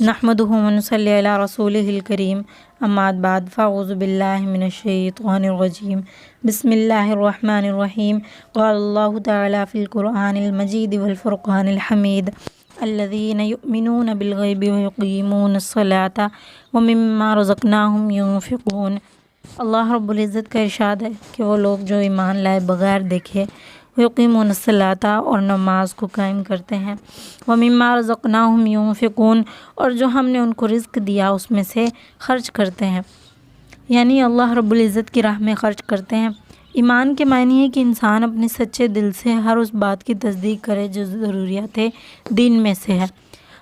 نحمدہ و نصلی علی رسولہ الکریم، اما بعد، فاعوذ باللہ من الشیطان الرجیم، بسم اللہ الرحمن الرحیم۔ قال اللہ تعالیٰ فی القرآن المجید والفرقان الحمید، الذین یؤمنون بالغیب ویقیمون الصلاۃ ومما رزقناہم ینفقون۔ اللہ رب العزت کا ارشاد ہے کہ وہ لوگ جو ایمان لائے بغیر دیکھے، یقیمون الصلاۃ اور نماز کو قائم کرتے ہیں، ومما رزقناہم ینفقون اور جو ہم نے ان کو رزق دیا اس میں سے خرچ کرتے ہیں، یعنی اللہ رب العزت کی راہ میں خرچ کرتے ہیں۔ ایمان کے معنی ہے کہ انسان اپنے سچے دل سے ہر اس بات کی تصدیق کرے جو ضروریات دین میں سے ہے۔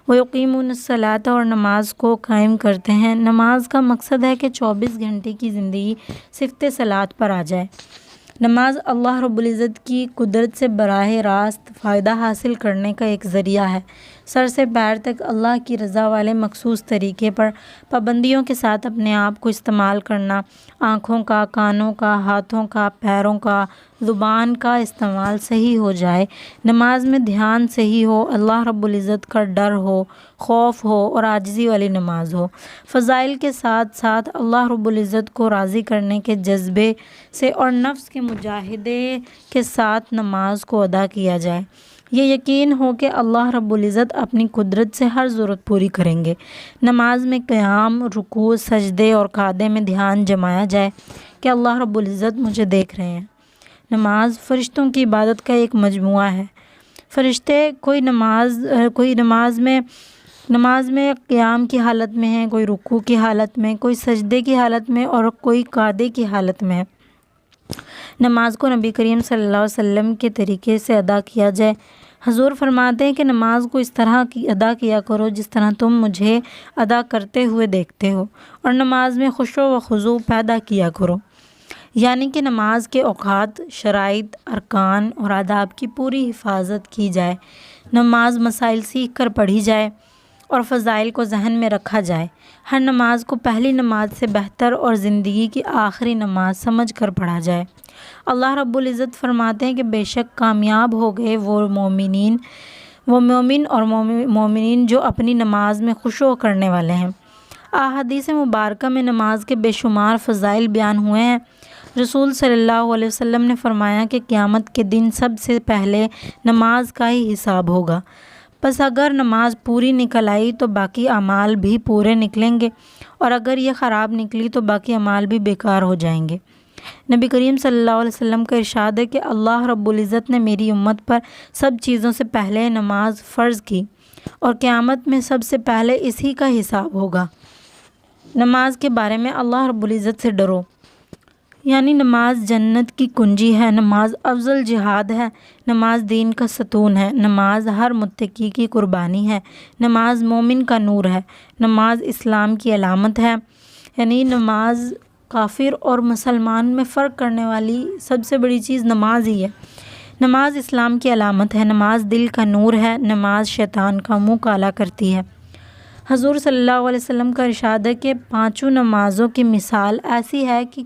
وَيُقِيمُونَ الصَّلَاةَ اور نماز کو قائم کرتے ہیں۔ نماز کا مقصد ہے کہ 24 گھنٹے کی زندگی صفت صلاۃ پر آ جائے۔ نماز اللہ رب العزت کی قدرت سے براہ راست فائدہ حاصل کرنے کا ایک ذریعہ ہے۔ سر سے پیر تک اللہ کی رضا والے مخصوص طریقے پر پابندیوں کے ساتھ اپنے آپ کو استعمال کرنا، آنکھوں کا، کانوں کا، ہاتھوں کا، پیروں کا، زبان کا استعمال صحیح ہو جائے، نماز میں دھیان صحیح ہو، اللہ رب العزت کا ڈر ہو، خوف ہو اور عاجزی والی نماز ہو، فضائل کے ساتھ ساتھ اللہ رب العزت کو راضی کرنے کے جذبے سے اور نفس کے مجاہدے کے ساتھ نماز کو ادا کیا جائے، یہ یقین ہو کہ اللہ رب العزت اپنی قدرت سے ہر ضرورت پوری کریں گے۔ نماز میں قیام، رکوع، سجدے اور قعدے میں دھیان جمایا جائے کہ اللہ رب العزت مجھے دیکھ رہے ہیں۔ نماز فرشتوں کی عبادت کا ایک مجموعہ ہے۔ فرشتے کوئی نماز میں قیام کی حالت میں ہیں، کوئی رکوع کی حالت میں، کوئی سجدے کی حالت میں اور کوئی قعدے کی حالت میں ہے۔ نماز کو نبی کریم صلی اللہ علیہ وسلم کے طریقے سے ادا کیا جائے۔ حضور فرماتے ہیں کہ نماز کو اس طرح ادا کیا کرو جس طرح تم مجھے ادا کرتے ہوئے دیکھتے ہو، اور نماز میں خشوع و خضوع پیدا کیا کرو، یعنی کہ نماز کے اوقات، شرائط، ارکان اور آداب کی پوری حفاظت کی جائے، نماز مسائل سیکھ کر پڑھی جائے اور فضائل کو ذہن میں رکھا جائے، ہر نماز کو پہلی نماز سے بہتر اور زندگی کی آخری نماز سمجھ کر پڑھا جائے۔ اللہ رب العزت فرماتے ہیں کہ بے شک کامیاب ہو گئے وہ مومن اور مومنین جو اپنی نماز میں خشوع کرنے والے ہیں۔ احادیث مبارکہ میں نماز کے بے شمار فضائل بیان ہوئے ہیں۔ رسول صلی اللہ علیہ وسلم نے فرمایا کہ قیامت کے دن سب سے پہلے نماز کا ہی حساب ہوگا، پس اگر نماز پوری نکل آئی تو باقی اعمال بھی پورے نکلیں گے، اور اگر یہ خراب نکلی تو باقی اعمال بھی بیکار ہو جائیں گے۔ نبی کریم صلی اللہ علیہ وسلم کا ارشاد ہے کہ اللہ رب العزت نے میری امت پر سب چیزوں سے پہلے نماز فرض کی، اور قیامت میں سب سے پہلے اسی کا حساب ہوگا۔ نماز کے بارے میں اللہ رب العزت سے ڈرو، یعنی نماز جنت کی کنجی ہے، نماز افضل جہاد ہے، نماز دین کا ستون ہے، نماز ہر متقی کی قربانی ہے، نماز مومن کا نور ہے، نماز اسلام کی علامت ہے، یعنی نماز کافر اور مسلمان میں فرق کرنے والی سب سے بڑی چیز نماز ہی ہے۔ نماز اسلام کی علامت ہے، نماز دل کا نور ہے، نماز شیطان کا منہ کالا کرتی ہے۔ حضور صلی اللہ علیہ وسلم کا ارشاد ہے کہ 5 نمازوں کی مثال ایسی ہے کہ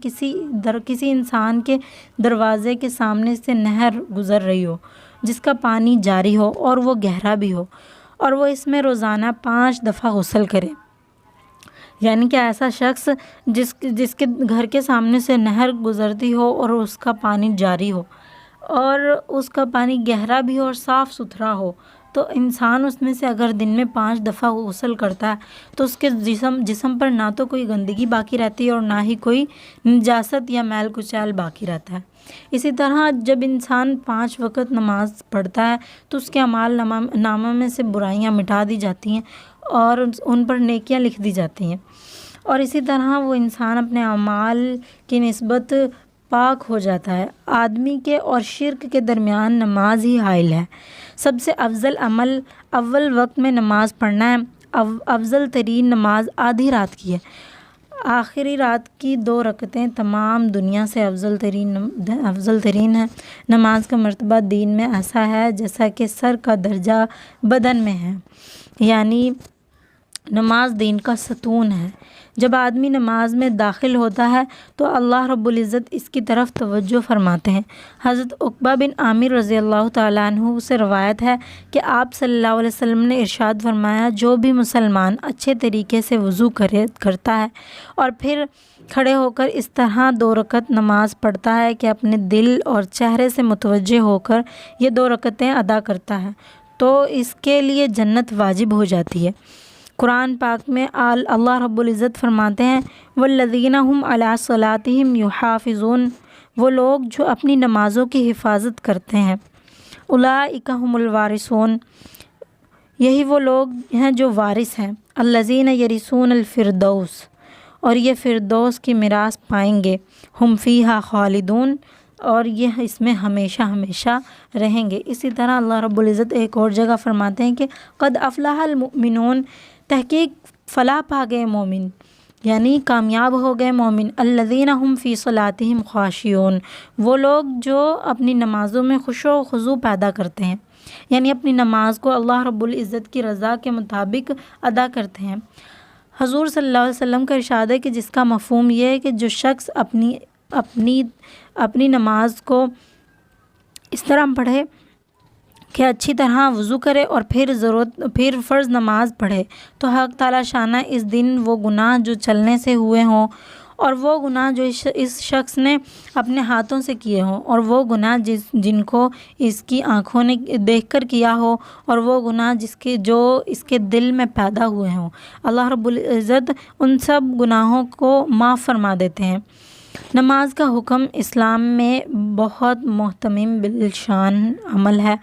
کسی انسان کے دروازے کے سامنے سے نہر گزر رہی ہو جس کا پانی جاری ہو اور وہ گہرا بھی ہو، اور وہ اس میں روزانہ 5 دفعہ غسل کرے، یعنی کہ ایسا شخص جس کے گھر کے سامنے سے نہر گزرتی ہو اور اس کا پانی جاری ہو اور اس کا پانی گہرا بھی ہو اور صاف ستھرا ہو، تو انسان اس میں سے اگر دن میں 5 دفعہ غسل کرتا ہے تو اس کے جسم پر نہ تو کوئی گندگی باقی رہتی ہے اور نہ ہی کوئی نجاست یا میل کچیل باقی رہتا ہے۔ اسی طرح جب انسان 5 وقت نماز پڑھتا ہے تو اس کے اعمال نامہ میں سے برائیاں مٹا دی جاتی ہیں اور ان پر نیکیاں لکھ دی جاتی ہیں، اور اسی طرح وہ انسان اپنے اعمال کی نسبت پاک ہو جاتا ہے۔ آدمی کے اور شرک کے درمیان نماز ہی حائل ہے۔ سب سے افضل عمل اول وقت میں نماز پڑھنا ہے۔ افضل ترین نماز آدھی رات کی ہے۔ آخری رات کی 2 رکعتیں تمام دنیا سے افضل ترین ہے۔ نماز کا مرتبہ دین میں ایسا ہے جیسا کہ سر کا درجہ بدن میں ہے، یعنی نماز دین کا ستون ہے۔ جب آدمی نماز میں داخل ہوتا ہے تو اللہ رب العزت اس کی طرف توجہ فرماتے ہیں۔ حضرت عقبہ بن عامر رضی اللہ تعالیٰ عنہ سے روایت ہے کہ آپ صلی اللہ علیہ وسلم نے ارشاد فرمایا، جو بھی مسلمان اچھے طریقے سے وضو کرتا ہے اور پھر کھڑے ہو کر اس طرح 2 رکعت نماز پڑھتا ہے کہ اپنے دل اور چہرے سے متوجہ ہو کر یہ 2 رکعتیں ادا کرتا ہے تو اس کے لیے جنت واجب ہو جاتی ہے۔ قرآن پاک میں اللہ رب العزت فرماتے ہیں، والذین هم علی صلاتہم یحافظون، وہ لوگ جو اپنی نمازوں کی حفاظت کرتے ہیں، اولئک هم الوارثون، یہی وہ لوگ ہیں جو وارث ہیں، الذین یرثون الفردوس، اور یہ فردوس کی میراث پائیں گے، ہم فیہا خالدون، اور یہ اس میں ہمیشہ ہمیشہ رہیں گے۔ اسی طرح اللہ رب العزت ایک اور جگہ فرماتے ہیں کہ قد افلح المؤمنون، تحقیق فلاح پا گئے مومن، یعنی کامیاب ہو گئے مومن، الذین هم فی صلاتہم خاشعون، وہ لوگ جو اپنی نمازوں میں خشوع و خضوع پیدا کرتے ہیں، یعنی اپنی نماز کو اللہ رب العزت کی رضا کے مطابق ادا کرتے ہیں۔ حضور صلی اللہ علیہ وسلم کا ارشاد ہے کہ جس کا مفہوم یہ ہے کہ جو شخص اپنی نماز کو اس طرح پڑھے کہ اچھی طرح وضو کرے اور پھر فرض نماز پڑھے تو حق تعالیٰ شانہ اس دن وہ گناہ جو چلنے سے ہوئے ہوں اور وہ گناہ جو اس شخص نے اپنے ہاتھوں سے کیے ہوں اور وہ گناہ جن کو اس کی آنکھوں نے دیکھ کر کیا ہو اور وہ گناہ جو اس کے دل میں پیدا ہوئے ہوں، اللہ رب العزت ان سب گناہوں کو معاف فرما دیتے ہیں۔ نماز کا حکم اسلام میں بہت محتمم بالشان عمل ہے،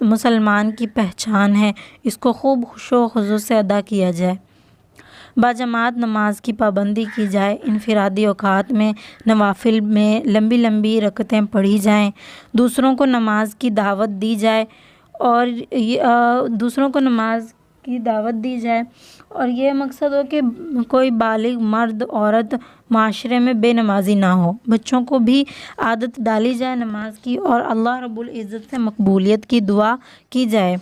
مسلمان کی پہچان ہے، اس کو خوب خشوع و خضوع سے ادا کیا جائے، باجماعت نماز کی پابندی کی جائے، انفرادی اوقات میں نوافل میں لمبی لمبی رکعتیں پڑھی جائیں، دوسروں کو نماز کی دعوت دی جائے اور یہ مقصد ہو کہ کوئی بالغ مرد عورت معاشرے میں بے نمازی نہ ہو، بچوں کو بھی عادت ڈالی جائے نماز کی اور اللہ رب العزت سے مقبولیت کی دعا کی جائے۔